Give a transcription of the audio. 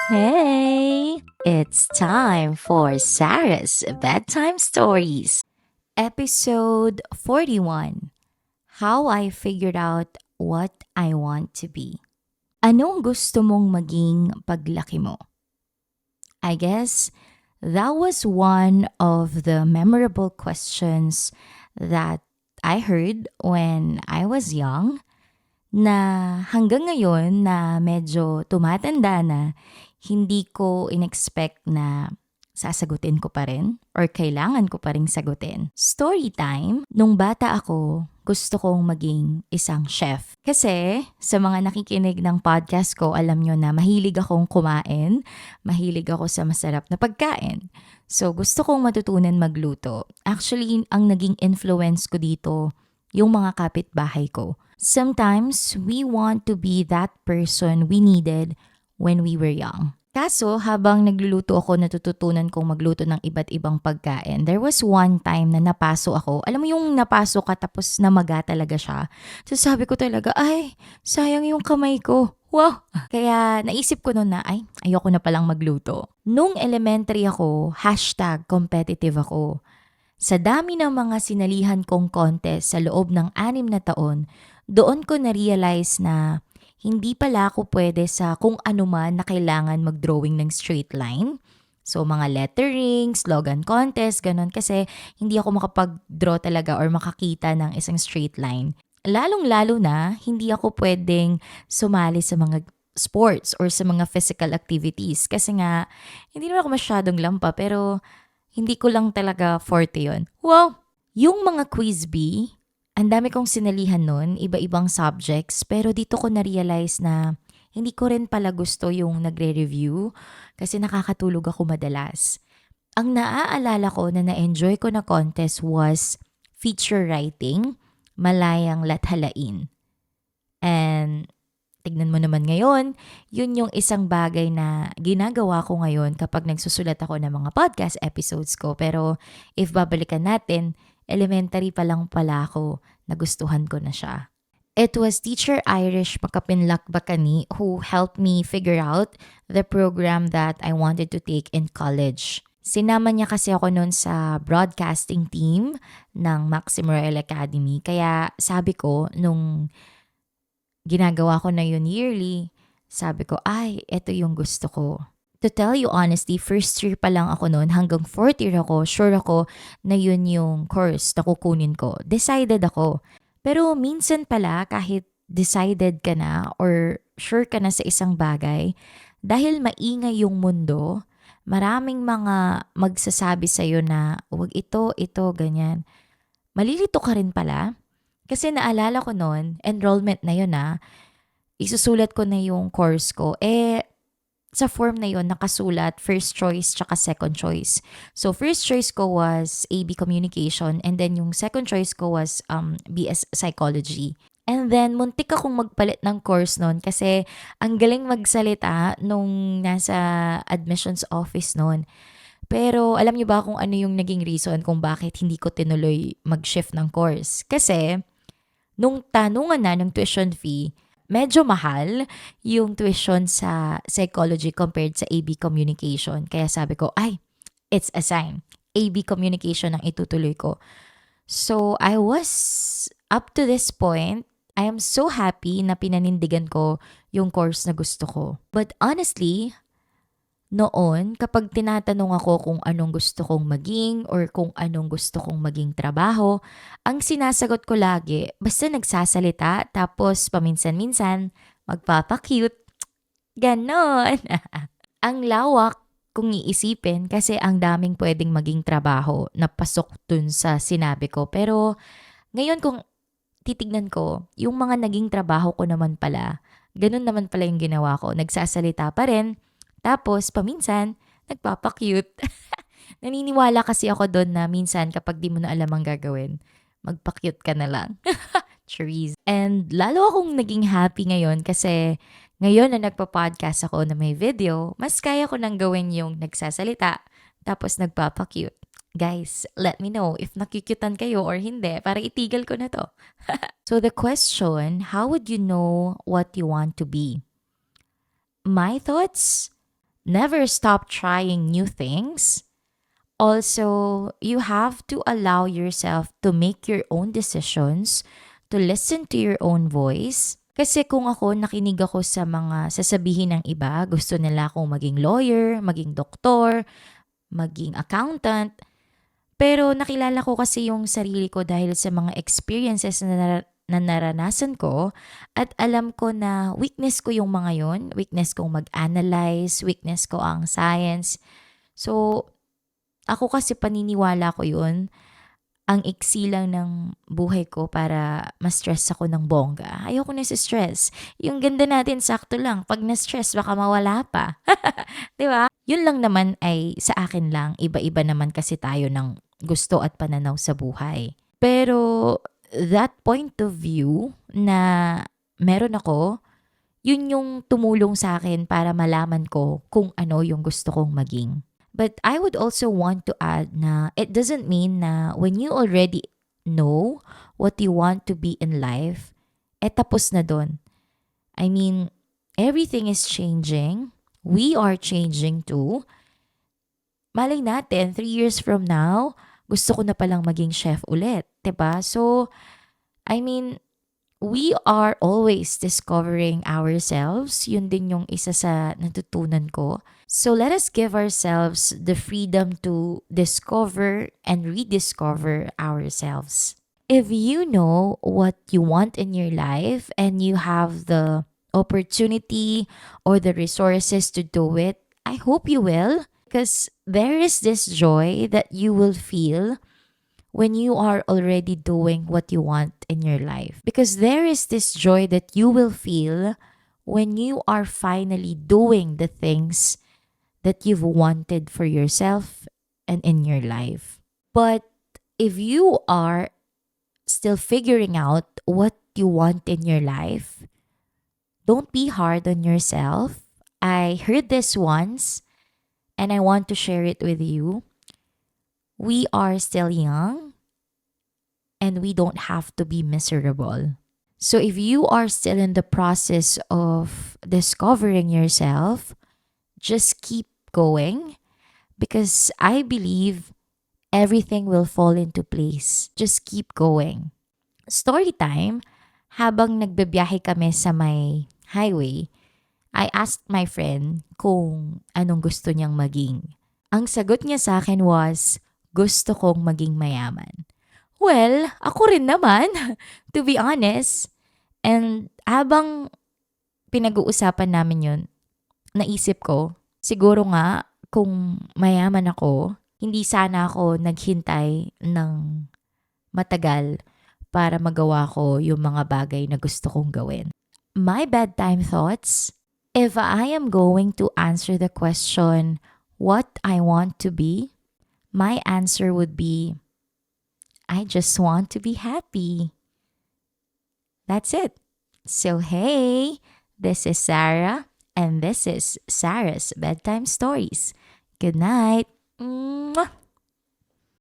Hey, it's time for Sarah's Bedtime Stories. Episode 41, How I Figured Out What I Want to Be. Anong gusto mong maging paglaki mo? I guess that was one of the memorable questions that I heard when I was young na hanggang ngayon na medyo tumatanda na, hindi ko inexpect na sasagutin ko pa rin or kailangan ko pa rin sagutin. Story time, nung bata ako, gusto kong maging isang chef. Kasi sa mga nakikinig ng podcast ko, alam nyo na mahilig akong kumain, mahilig ako sa masarap na pagkain. So gusto kong matutunan magluto. Actually, ang naging influence ko dito, yung mga kapitbahay ko. Sometimes, we want to be that person we needed when we were young. Kaso, habang nagluluto ako, natututunan kong magluto ng iba't ibang pagkain. There was one time na napaso ako. Alam mo yung napaso ka tapos namaga talaga siya. So sabi ko talaga, ay, sayang yung kamay ko. Wow! Kaya naisip ko noon na, ay, ayoko na palang magluto. Nung elementary ako, #competitive ako. Sa dami ng mga sinalihan kong contest sa loob ng 6 na taon, doon ko na-realize na hindi pala ako pwede sa kung ano man na kailangan mag-drawing ng straight line. So mga lettering, slogan contest, ganun. Kasi hindi ako makapag-draw talaga or makakita ng isang straight line. Lalong-lalo na, hindi ako pwedeng sumali sa mga sports or sa mga physical activities. Kasi nga, hindi naman ako masyadong lampa pero hindi ko lang talaga forte yun. Wow! Yung mga quiz bee, ang dami kong sinalihan nun, iba-ibang subjects, pero dito ko na-realize na hindi ko rin pala gusto yung nagre-review kasi nakakatulog ako madalas. Ang naaalala ko na na-enjoy ko na contest was feature writing, Malayang Lathalain. And tignan mo naman ngayon, yun yung isang bagay na ginagawa ko ngayon kapag nagsusulat ako ng mga podcast episodes ko. Pero if babalikan natin, elementary pa lang pala ako, nagustuhan ko na siya. It was Teacher Irish Makapinlak Bakani who helped me figure out the program that I wanted to take in college. Sinama niya kasi ako noon sa broadcasting team ng Maxim Royal Academy. Kaya sabi ko, nung ginagawa ko na yun yearly, sabi ko, ay, eto yung gusto ko. To tell you honestly, first year pa lang ako noon, hanggang fourth year ako, sure ako na yun yung course na kukunin ko. Decided ako. Pero minsan pala, kahit decided ka na or sure ka na sa isang bagay, dahil maingay yung mundo, maraming mga magsasabi sa'yo na, wag ito, ganyan. Malilito ka rin pala. Kasi naalala ko noon, enrollment na yun isusulat ko na yung course ko. Sa form na yon nakasulat first choice tsaka second choice. So first choice ko was AB Communication and then yung second choice ko was BS Psychology. And then muntik akong magpalit ng course noon kasi ang galing magsalita nung nasa admissions office noon. Pero alam niyo ba kung ano yung naging reason kung bakit hindi ko tinuloy mag-shift ng course? Kasi nung tanungan na ng tuition fee, medyo mahal yung tuition sa psychology compared sa AB Communication. Kaya sabi ko, ay, it's a sign. AB Communication ang itutuloy ko. So, I was, up to this point, I am so happy na pinanindigan ko yung course na gusto ko. But honestly, noon, kapag tinatanong ako kung anong gusto kong maging or kung anong gusto kong maging trabaho, ang sinasagot ko lagi, basta nagsasalita tapos paminsan-minsan magpapakute. Ganon. Ang lawak kung iisipin kasi ang daming pwedeng maging trabaho na pasok dun sa sinabi ko. Pero ngayon kung titignan ko, yung mga naging trabaho ko naman pala, ganun naman pala yung ginawa ko. Nagsasalita pa rin, tapos, paminsan, nagpapakute. Naniniwala kasi ako doon na minsan kapag di mo na alam ang gagawin, magpakute ka na lang. Cherise. And lalo akong naging happy ngayon kasi ngayon na nagpa-podcast ako na may video, mas kaya ko nang gawin yung nagsasalita, tapos nagpapakute. Guys, let me know if nakikyutan kayo or hindi para itigil ko na to. So the question, how would you know what you want to be? My thoughts? never stop trying new things. Also, you have to allow yourself to make your own decisions, to listen to your own voice. Kasi kung ako, nakinig ako sa mga sasabihin ng iba, gusto nila akong maging lawyer, maging doktor, maging accountant. Pero nakilala ko kasi yung sarili ko dahil sa mga experiences na naranasan ko at alam ko na weakness ko yung mga yon, weakness kong mag-analyze, weakness ko ang science. So, ako kasi paniniwala ko yun, ang iksi lang ng buhay ko para ma-stress ako ng bongga. Ayoko na sa stress. Yung ganda natin sakto lang. Pag na-stress, baka mawala pa. 'Di ba? Yun lang naman ay sa akin lang. Iba-iba naman kasi tayo ng gusto at pananaw sa buhay. Pero that point of view na meron ako, yun yung tumulong sa akin para malaman ko kung ano yung gusto kong maging. But I would also want to add na it doesn't mean na when you already know what you want to be in life, tapos na dun. I mean, everything is changing. We are changing too. Malay natin, 3 years from now, gusto ko na palang maging chef ulit. 'Di ba? So, I mean, we are always discovering ourselves. Yun din yung isa sa natutunan ko. So let us give ourselves the freedom to discover and rediscover ourselves. If you know what you want in your life and you have the opportunity or the resources to do it, I hope you will, because there is this joy that you will feel when you are already doing what you want in your life. Because there is this joy that you will feel when you are finally doing the things that you've wanted for yourself and in your life. But if you are still figuring out what you want in your life, don't be hard on yourself. I heard this once and I want to share it with you. We are still young and we don't have to be miserable. So if you are still in the process of discovering yourself, just keep going because I believe everything will fall into place. Just keep going. Story time, habang nagbebiyahe kami sa may highway, I asked my friend kung anong gusto niyang maging. Ang sagot niya sa akin was, gusto kong maging mayaman. Well, ako rin naman, to be honest. And habang pinag-uusapan namin yun, naisip ko, siguro nga kung mayaman ako, hindi sana ako naghintay ng matagal para magawa ko yung mga bagay na gusto kong gawin. My bedtime thoughts, if I am going to answer the question, what I want to be, my answer would be, I just want to be happy. That's it. So hey, this is Sarah, and this is Sarah's Bedtime Stories. Good night. Mwah!